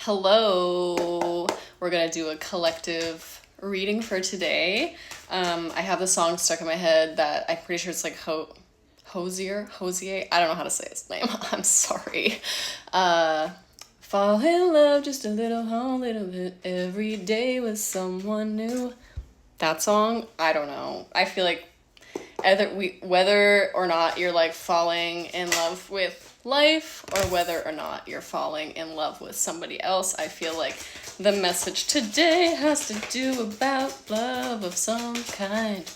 Hello. We're gonna do a collective reading for today. I have the song stuck in my head that I'm pretty sure it's like Hosier. I don't know how to say his name. I'm sorry. Fall in love just a little bit every day with someone new. That song, I don't know. I feel like whether or not you're like falling in love with life or whether or not you're falling in love with somebody else, I feel like the message today has to do about love of some kind.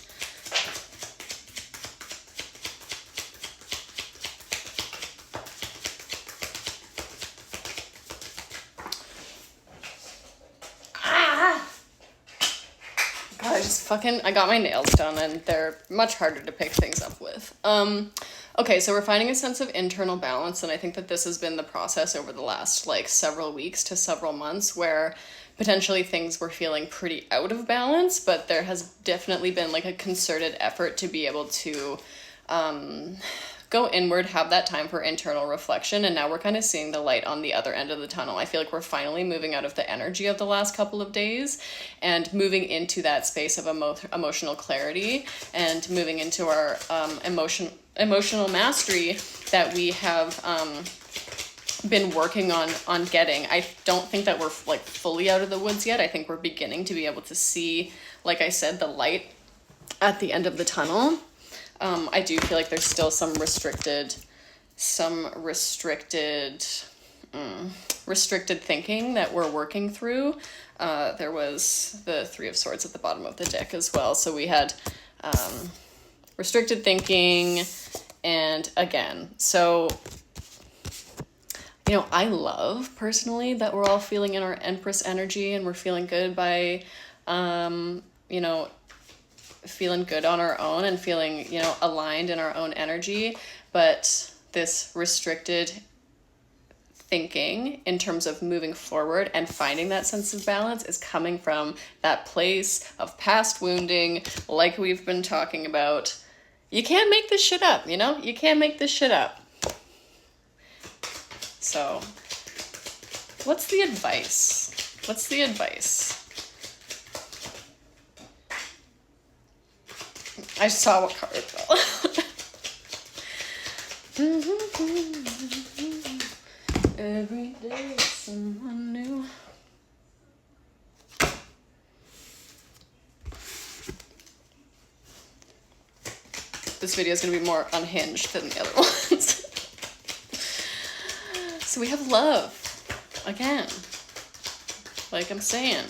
I got my nails done and they're much harder to pick things up with. Okay, so we're finding a sense of internal balance, and I think that this has been the process over the last like several weeks to several months where potentially things were feeling pretty out of balance, but there has definitely been like a concerted effort to be able to go inward, have that time for internal reflection, and now we're kind of seeing the light on the other end of the tunnel. I feel like we're finally moving out of the energy of the last couple of days and moving into that space of emotional clarity and moving into our emotional mastery that we have been working on getting. I don't think that we're like fully out of the woods yet. I think we're beginning to be able to see, like I said, the light at the end of the tunnel. I do feel like there's still some restricted thinking that we're working through. There was the Three of Swords at the bottom of the deck as well. So we had restricted thinking, and again, so, you know, I love personally that we're all feeling in our Empress energy and we're feeling good by, feeling good on our own and feeling, aligned in our own energy. But this restricted thinking in terms of moving forward and finding that sense of balance is coming from that place of past wounding, like we've been talking about. You can't make this shit up, You can't make this shit up. So, what's the advice? I saw what card it fell. Every day someone new. This video is going to be more unhinged than the other ones. So we have love. Again. Like I'm saying.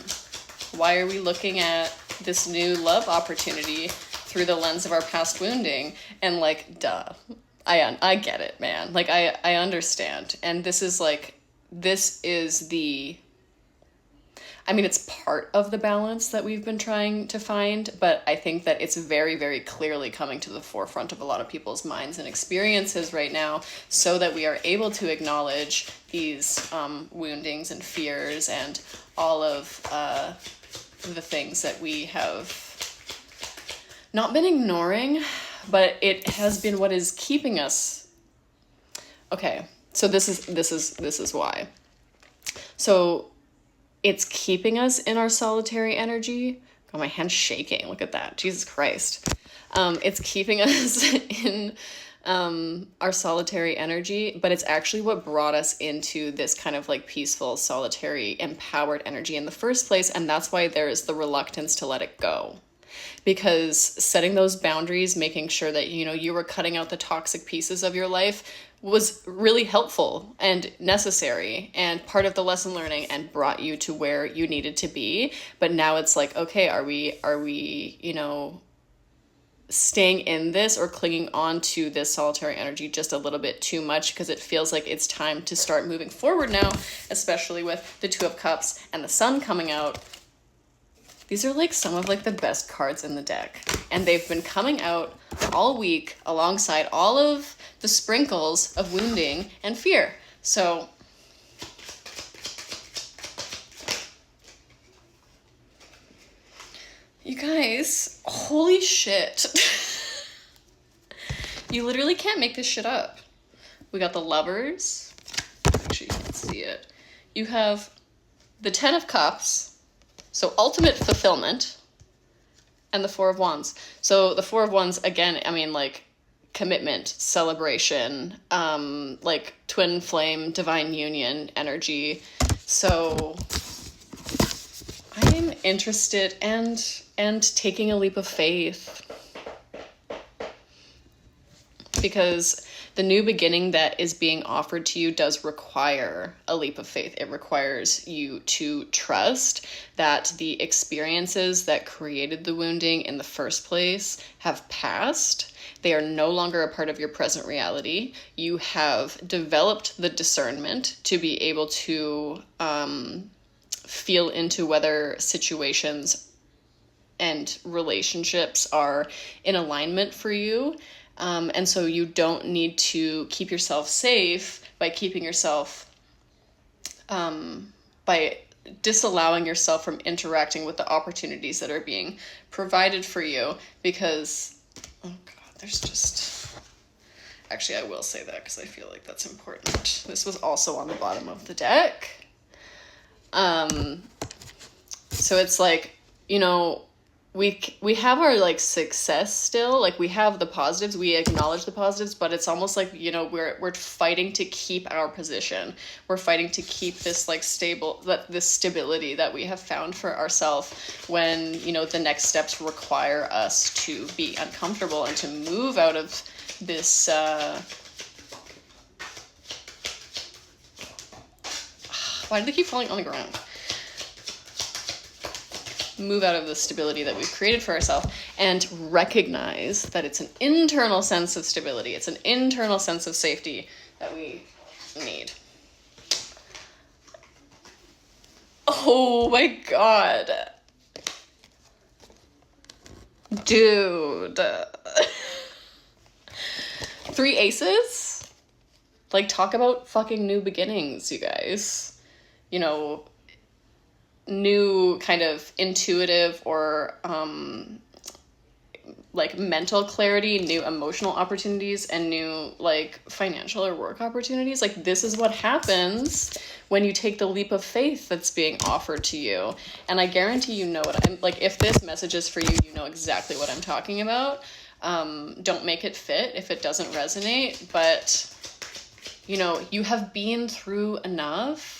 Why are we looking at this new love opportunity through the lens of our past wounding? And like, duh. I get it, man. Like, I understand. And this is it's part of the balance that we've been trying to find, but I think that it's very, very clearly coming to the forefront of a lot of people's minds and experiences right now, so that we are able to acknowledge these woundings and fears and all of the things that we have not been ignoring, but it has been what is keeping us. Okay, so this is why. So it's keeping us in our solitary energy. God, my hand's shaking. Look at that. Jesus Christ. It's keeping us in our solitary energy, but it's actually what brought us into this kind of like peaceful, solitary, empowered energy in the first place. And that's why there is the reluctance to let it go. Because setting those boundaries, making sure that, you were cutting out the toxic pieces of your life was really helpful and necessary and part of the lesson learning and brought you to where you needed to be. But now it's like, okay, are we, staying in this or clinging on to this solitary energy just a little bit too much, because it feels like it's time to start moving forward now, especially with the Two of Cups and the Sun coming out. These are like some of like the best cards in the deck, and they've been coming out all week alongside all of the sprinkles of wounding and fear. So you guys, holy shit. You literally can't make this shit up. We got the Lovers. Make sure you can see it. You have the Ten of Cups, so ultimate fulfillment, and the Four of Wands. So the Four of Wands, again, I mean, like, commitment, celebration, like twin flame, divine union energy. So I'm interested and taking a leap of faith, because the new beginning that is being offered to you does require a leap of faith. It requires you to trust that the experiences that created the wounding in the first place have passed. They are no longer a part of your present reality. You have developed the discernment to be able to feel into whether situations and relationships are in alignment for you. And so you don't need to keep yourself safe by keeping yourself, by disallowing yourself from interacting with the opportunities that are being provided for you, because, oh God, there's just, actually, I will say that because I feel like that's important. This was also on the bottom of the deck. So it's like, you know, we have our like success still, like we have the positives, we acknowledge the positives, but it's almost like, you know, we're fighting to keep our position. We're fighting to keep this like this stability that we have found for ourselves, when, you know, the next steps require us to be uncomfortable and to move out of this, why do they keep falling on the ground? Move out of the stability that we've created for ourselves and recognize that it's an internal sense of stability. It's an internal sense of safety that we need. Oh my God. Dude. 3 aces? Like, talk about fucking new beginnings, you guys. You know, new kind of intuitive or like mental clarity, new emotional opportunities, and new like financial or work opportunities. Like, this is what happens when you take the leap of faith that's being offered to you. And I guarantee you know what I'm like. If this message is for you, you know exactly what I'm talking about. Don't make it fit if it doesn't resonate, but you know, you have been through enough.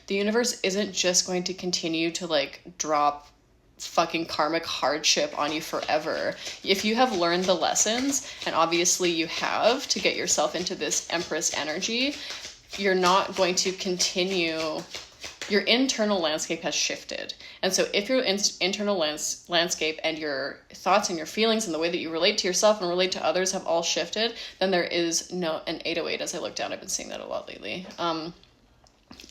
The universe isn't just going to continue to like drop fucking karmic hardship on you forever. If you have learned the lessons, and obviously you have, to get yourself into this Empress energy, you're not going to continue. Your internal landscape has shifted. And so if your internal landscape and your thoughts and your feelings and the way that you relate to yourself and relate to others have all shifted, then there is no, an 808 as I look down. I've been seeing that a lot lately.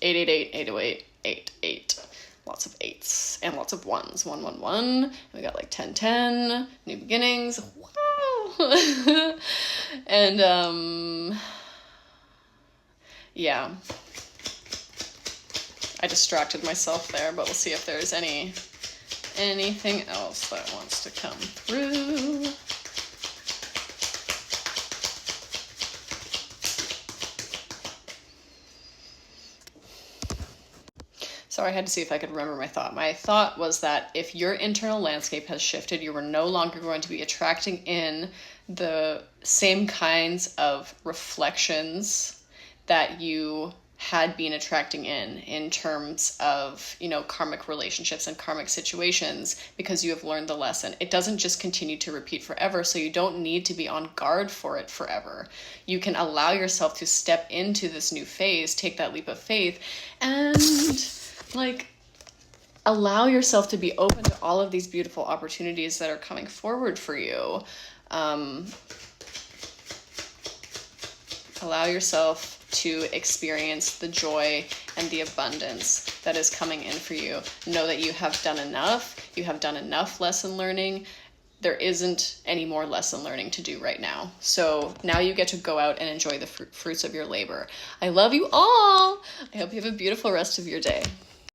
888, 808, 88. Lots of 8s and lots of 1s. 111. We got like 1010. New beginnings. Wow. And yeah. I distracted myself there, but we'll see if there's anything else that wants to come through. Sorry, I had to see if I could remember my thought. My thought was that if your internal landscape has shifted, you are no longer going to be attracting in the same kinds of reflections that you had been attracting in terms of, you know, karmic relationships and karmic situations, because you have learned the lesson. It doesn't just continue to repeat forever, so you don't need to be on guard for it forever. You can allow yourself to step into this new phase, take that leap of faith, and like allow yourself to be open to all of these beautiful opportunities that are coming forward for you. Allow yourself to experience the joy and the abundance that is coming in for you. Know that you have done enough. You have done enough lesson learning. There isn't any more lesson learning to do right now. So now you get to go out and enjoy the fruits of your labor. I love you all. I hope you have a beautiful rest of your day.